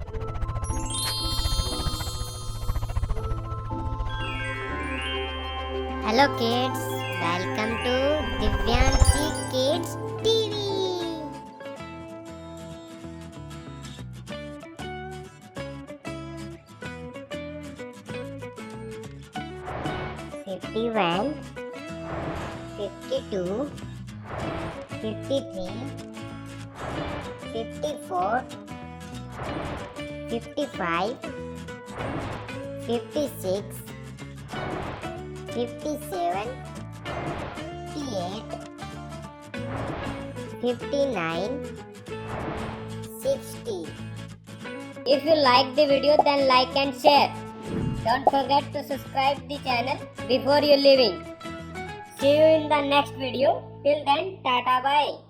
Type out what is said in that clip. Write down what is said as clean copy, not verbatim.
Hello kids, welcome to Divyanshi Kids TV. 51, 52, 53, 54, 55, 56, 57, 58, 59, 60. If you like the video, then like and share. Don't forget to subscribe the channel before you leaving. See you in the next video. Till then, tata bye.